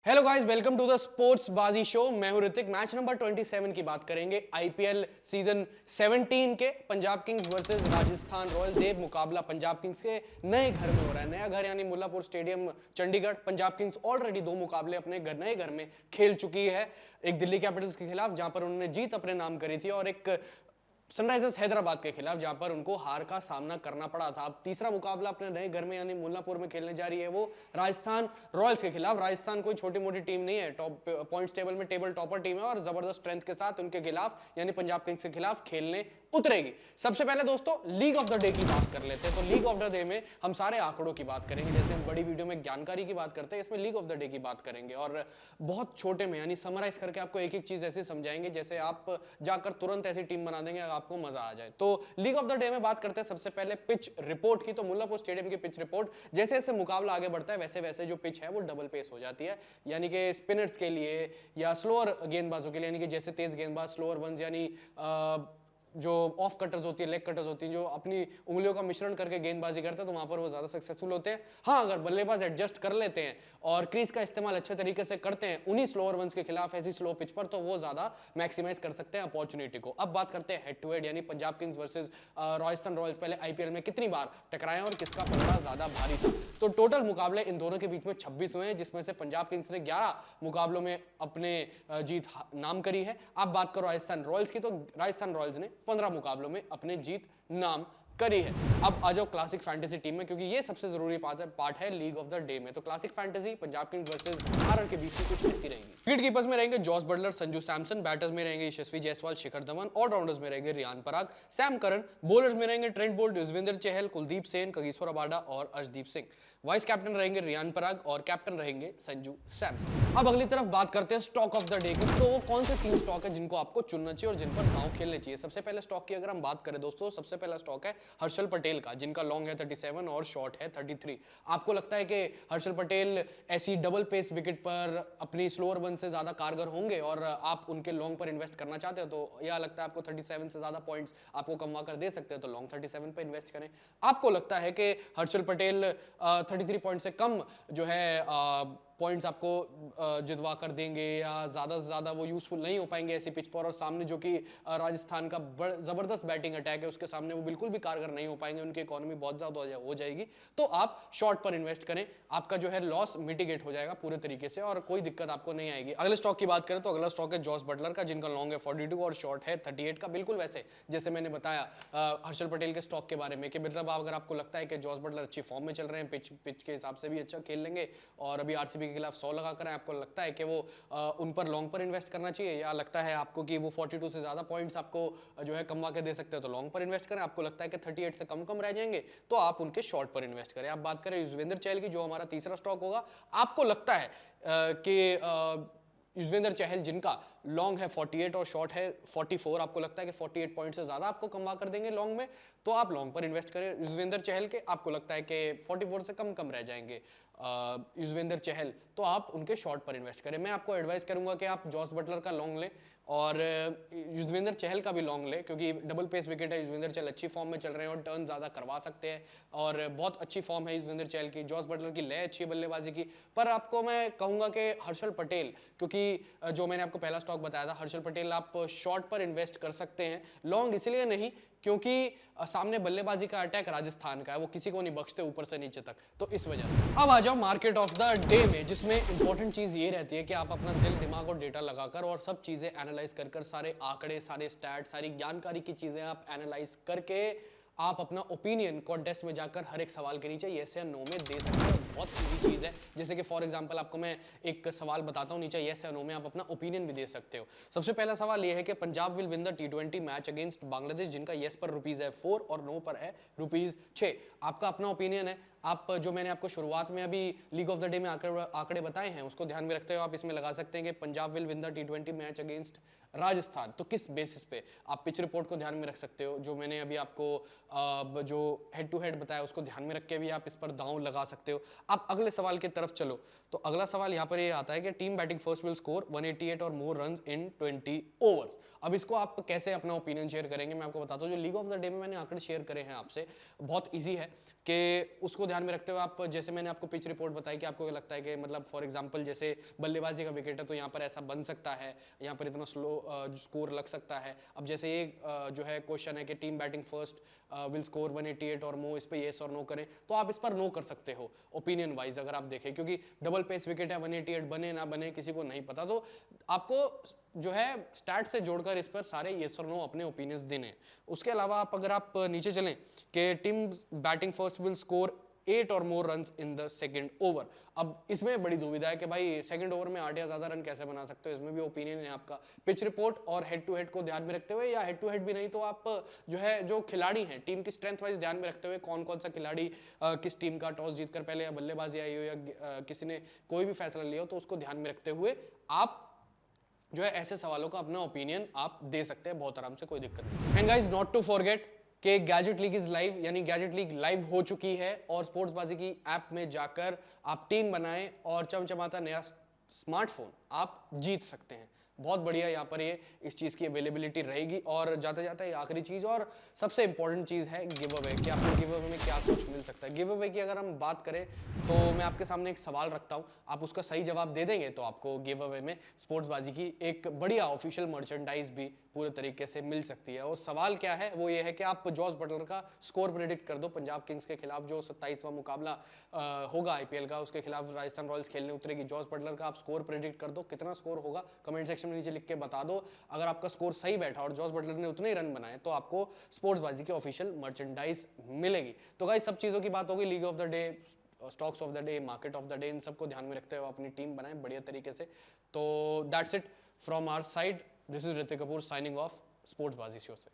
Hello guys, welcome to the sports Baazi show. मैं हूं Hrithik. Match number 27 की बात करेंगे। आईपीएल सीजन 17 के Punjab Kings versus Rajasthan Royals. ये मुकाबला पंजाब किंग्स के नए घर में हो रहा है। नया घर यानी Mullanpur stadium Chandigarh. Punjab kings already 2 मुकाबले अपने नए घर में खेल चुकी है। एक दिल्ली कैपिटल्स के खिलाफ जहां पर उन्होंने जीत अपने नाम करी थी, और एक सनराइजर्स हैदराबाद के खिलाफ जहां पर उनको हार का सामना करना पड़ा था। अब तीसरा मुकाबला अपने नए घर में यानी मुल्लापुर में खेलने जा रही है, वो राजस्थान रॉयल्स के खिलाफ। राजस्थान कोई छोटी मोटी टीम नहीं है, टॉप पॉइंट्स टेबल में टेबल टॉपर टीम है, और जबरदस्त स्ट्रेंथ के साथ उनके खिलाफ यानी पंजाब किंग्स के खिलाफ खेलने उतरेगी। सबसे पहले दोस्तों लीग ऑफ द डे की बात कर लेते हैं। तो लीग ऑफ द डे में हम सारे आंकड़ों की बात करेंगे, जैसे हम बड़ी वीडियो में जानकारी की बात करते हैं, इसमें लीग ऑफ द डे की बात करेंगे और बहुत छोटे में यानी समराइज करके आपको एक एक चीज ऐसे समझाएंगे जैसे आप जाकर तुरंत ऐसी टीम बना देंगे आपको मजा आ जाए। तो लीग ऑफ द डे में बात करते हैं सबसे पहले पिच रिपोर्ट की। तो मुल्लापुर स्टेडियम की पिच रिपोर्ट, जैसे जैसे मुकाबला आगे बढ़ता है वैसे वैसे जो पिच है वो डबल पेस हो जाती है, यानी कि स्पिनर्स के लिए या स्लोअर गेंदबाजों के लिए, यानी कि जैसे तेज गेंदबाज स्लोअर वंस यानी जो ऑफ कटर्स होती है, लेग कटर्स होती हैं, जो अपनी उंगलियों का मिश्रण करके गेंदबाजी करते हैं, तो वहां पर वो ज्यादा सक्सेसफुल होते हैं। हाँ, अगर बल्लेबाज एडजस्ट कर लेते हैं और क्रीज का इस्तेमाल अच्छे तरीके से करते हैं उन्हीं स्लोअर वंस के खिलाफ ऐसी स्लो पिच पर, तो वो ज्यादा मैक्सिमाइज कर सकते हैं अपॉर्चुनिटी को। अब बात करते हैं हेड टू हेड यानी Punjab Kings versus Rajasthan Royals. पहले आईपीएल में कितनी बार टकराए और किसका पलड़ा ज्यादा भारी था। तो टोटल मुकाबले इन दोनों के बीच में 26 हुए हैं, जिसमें से पंजाब किंग्स ने 11 मुकाबलों में अपने जीत नाम करी है। अब बात करो राजस्थान रॉयल्स की, तो राजस्थान रॉयल्स ने 15 मुकाबलों में अपने जीत नाम करी है। अब आ जाओ क्लासिक फैंटेसी टीम में, क्योंकि ये सबसे जरूरी पार्ट है लीग ऑफ द डे में। तो classic fantasy Punjab Kings versus RR के बीच में कुछ ऐसी रहेगी। विकेट कीपर्स में रहेंगे Jos Buttler, Sanju Samson. Batters में रहेंगे यशस्वी जायसवाल, शिखर धवन। ऑलराउंडर्स में रहेंगे Riyan Parag, Sam Curran. Bowlers में रहेंगे Trent Boult, Yuzvendra Chahal, Kuldeep Sen, Kagiso Rabada और अर्शदीप सिंह। वाइस कैप्टन रहेंगे रियान पराग और कैप्टन रहेंगे संजू सैमसन। अब अगली तरफ बात करते हैं स्टॉक ऑफ द डे की। तो वो कौन से 3 स्टॉक है जिनको आपको चुनना चाहिए और जिन पर दांव खेलने चाहिए। सबसे पहले स्टॉक की अगर हम बात करें दोस्तों, सबसे पहला स्टॉक है हर्षल पटेल का, जिनका लॉन्ग है 37 और शॉर्ट है 33। आपको लगता है कि हर्षल पटेल ऐसी डबल पेस विकेट पर अपनी स्लोअर वन से ज्यादा कारगर होंगे और आप उनके लॉन्ग पर इन्वेस्ट करना चाहते हो, तो यह लगता है आपको 37 से ज्यादा पॉइंट्स आपको कमा कर दे सकते हैं, तो लॉन्ग 37 पे इन्वेस्ट करें। आपको लगता है कि हर्षल पटेल 33 पॉइंट से कम जो है पॉइंट्स आपको जितवा कर देंगे या ज्यादा से ज्यादा वो यूजफुल नहीं हो पाएंगे ऐसी पिच पर, और सामने जो कि राजस्थान का जबरदस्त बैटिंग अटैक है उसके सामने वो बिल्कुल भी कारगर नहीं हो पाएंगे, उनकी इकोनॉमी बहुत ज्यादा हो जाएगी, तो आप शॉर्ट पर इन्वेस्ट करें। आपका जो है लॉस मिटिगेट हो जाएगा पूरे तरीके से और कोई दिक्कत आपको नहीं आएगी। अगले स्टॉक की बात करें तो अगला स्टॉक है जॉस बटलर का, जिनका लॉन्ग है 42 और शॉर्ट है 38 का। बिल्कुल वैसे जैसे मैंने बताया हर्षल पटेल के स्टॉक के बारे में कि मतलब अगर आपको लगता है कि जॉस बटलर अच्छी फॉर्म में चल रहे हैं, पिच के हिसाब से भी अच्छा खेल लेंगे और अभी आरसीबी के खिलाफ 100 लगा कर, आपको लगता है कि वो उन पर लॉन्ग पर इन्वेस्ट करना चाहिए, या लगता है आपको कि वो 42 से ज्यादा पॉइंट्स आपको जो है कमवा के दे सकते हैं, तो लॉन्ग पर इन्वेस्ट करें। आपको लगता है कि 38 से कम रह जाएंगे तो आप उनके शॉर्ट पर इन्वेस्ट करें। आप बात करें युजवेंद्र चहल की, जो हमारा तीसरा स्टॉक होगा। आपको लगता है कि युजवेंद्र चहल, जिनका लॉन्ग है 48 और शॉर्ट है 44, आपको लगता है कि 48 पॉइंट से ज्यादा आपको कमा कर देंगे लॉन्ग में, तो आप लॉन्ग पर इन्वेस्ट करें युजवेंद्र चहल के। आपको लगता है कि 44 से कम रह जाएंगे युजवेंद्र चहल, तो आप उनके शॉर्ट पर इन्वेस्ट करें। मैं आपको एडवाइस करूंगा कि आप जॉस बटलर का लॉन्ग लें और युजवेंद्र चहल का भी लॉन्ग लें, क्योंकि डबल पेस विकेट है। युजवेंद्र चहल अच्छी फॉर्म में चल रहे हैं और टर्न ज्यादा करवा सकते हैं और बहुत अच्छी फॉर्म है युजवेंद्र चहल की। जॉस बटलर की लय अच्छी है बल्लेबाजी की, पर आपको मैं कहूंगा कि हर्षल पटेल, क्योंकि जो मैंने आपको पहला स्टॉक बताया था हर्षल पटेल, आप शॉर्ट पर इन्वेस्ट कर सकते हैं, लॉन्ग इसलिए नहीं क्योंकि सामने बल्लेबाजी का अटैक राजस्थान का है, वो किसी को नहीं बख्शते ऊपर से नीचे तक, तो इस वजह से। अब आ जाओ मार्केट ऑफ द डे में, जिसमें इंपॉर्टेंट चीज ये रहती है कि आप अपना दिल दिमाग और डेटा लगाकर और सब चीजें एनालाइज कर सारे आंकड़े, सारे स्टैट, सारी जानकारी की चीजें आप एनालाइज करके आप अपना ओपिनियन कॉन्टेस्ट में जाकर हर एक सवाल के नीचे येस या नो में दे सकते हो। बहुत इजी चीज है। जैसे कि फॉर एग्जांपल आपको मैं एक सवाल बताता हूं, नीचे येस या नो में आप अपना ओपिनियन भी दे सकते हो। सबसे पहला सवाल यह है कि Punjab will win the T20 match against Bangladesh, जिनका येस पर रुपीज है 4 और नो पर है रुपीज 6। आपका अपना ओपिनियन है। आप जो मैंने आपको शुरुआत में अभी लीग ऑफ द डे में आंकड़े बताए हैं उसको ध्यान में रखते हुए आप इसमें लगा सकते हैं कि Punjab will win the T20 match against Rajasthan. तो किस बेसिस पे आप पिच रिपोर्ट को ध्यान में रख सकते हो, जो मैंने अभी आपको जो हेड टू हेड बताया उसको ध्यान में रख के भी आप इस पर दांव लगा सकते हो। आप अगले सवाल की तरफ चलो, तो अगला सवाल यहाँ पर ये आता है कि team batting first will score 188 और मोर रन्स इन 20 ओवर्स। अब इसको आप कैसे अपना ओपिनियन शेयर करेंगे, मैं आपको बताता हूँ। जो लीग ऑफ द डे में मैंने आंकड़े शेयर करे हैं आपसे, बहुत ईजी है कि उसको ध्यान में रखते हुए आप, जैसे मैंने आपको पिच रिपोर्ट बताई कि आपको लगता है कि मतलब फॉर एग्जांपल जैसे बल्लेबाजी का विकेट है तो यहाँ पर ऐसा बन सकता है, यहाँ पर इतना स्लो स्कोर लग सकता है। अब जैसे ये जो है क्वेश्चन है कि team batting first will score 188 और मोर, इस पे येस और नो करें, तो आप इस पर नो कर सकते हो ओपिनियन वाइज अगर आप देखें, क्योंकि डबल पेस विकेट है, 188 बने ना बने किसी को नहीं पता। तो आपको जो है स्टैट से जोड़कर इस पर सारे येस और नो अपने ओपिनियंस देने। उसके अलावा आप अगर आप नीचे चलें कि team batting first will score 8 और more runs in the second over. अब इसमें बड़ी दुविधा है कि भाई सेकंड ओवर में 8 या ज्यादा रन कैसे बना सकते हो, इसमें भी ओपिनियन है आपका। पिच रिपोर्ट और हेड टू हेड को ध्यान में रखते हुए, या हेड टू हेड भी नहीं तो आप जो है जो खिलाड़ी हैं टीम की स्ट्रेंथ वाइज ध्यान में रखते हुए, कौन कौन सा खिलाड़ी किस टीम का टॉस जीतकर पहले या बल्लेबाजी आई हो या किसी ने कोई भी फैसला लिया हो, तो उसको ध्यान में रखते हुए आप जो है ऐसे सवालों का अपना ओपिनियन आप दे सकते हैं बहुत आराम से, कोई दिक्कत नहीं। And guys not to forget कि गैजेट लीग इज लाइव, यानी गैजेट लीग लाइव हो चुकी है और स्पोर्ट्सबाजी की ऐप में जाकर आप टीम बनाएं और चमचमाता नया स्मार्टफोन आप जीत सकते हैं। बहुत बढ़िया यहाँ पर ये इस चीज़ की अवेलेबिलिटी रहेगी। और जाते जाते आखिरी चीज़ और सबसे इंपॉर्टेंट चीज़ है गिव अवे, कि आपको गिव अवे में क्या कुछ मिल सकता है। गिव अवे की अगर हम बात करें तो मैं आपके सामने एक सवाल रखता हूँ, आप उसका सही जवाब दे देंगे तो आपको गिव अवे में स्पोर्ट्सबाजी की एक बढ़िया ऑफिशियल मर्चेंडाइज भी पूरे तरीके से मिल सकती है। और सवाल क्या है, वो ये है कि आप जॉस बटलर का स्कोर प्रेडिक्ट कर दो पंजाब किंग्स के खिलाफ, जो 27वां मुकाबला होगा आईपीएल का, उसके खिलाफ राजस्थान रॉयल्स खेलने उतरेगी। जॉस बटलर का आप स्कोर प्रेडिक्ट कर दो, कितना स्कोर होगा कमेंट सेक्शन में नीचे लिख के बता दो। अगर आपका स्कोर सही बैठा और जॉस बटलर ने उतने ही रन बनाए तो आपको स्पोर्ट्सबाजी की ऑफिशियल मर्चेंडाइज मिलेगी। तो गाइस सब चीज़ों की बात होगी, league of the day, stocks of the day, market of the day, इन सबको ध्यान में रखते हुए अपनी टीम बनाएं बढ़िया तरीके से। तो that's it from our side, this is Hrithik Kapoor signing off स्पोर्ट्सबाजी शो से।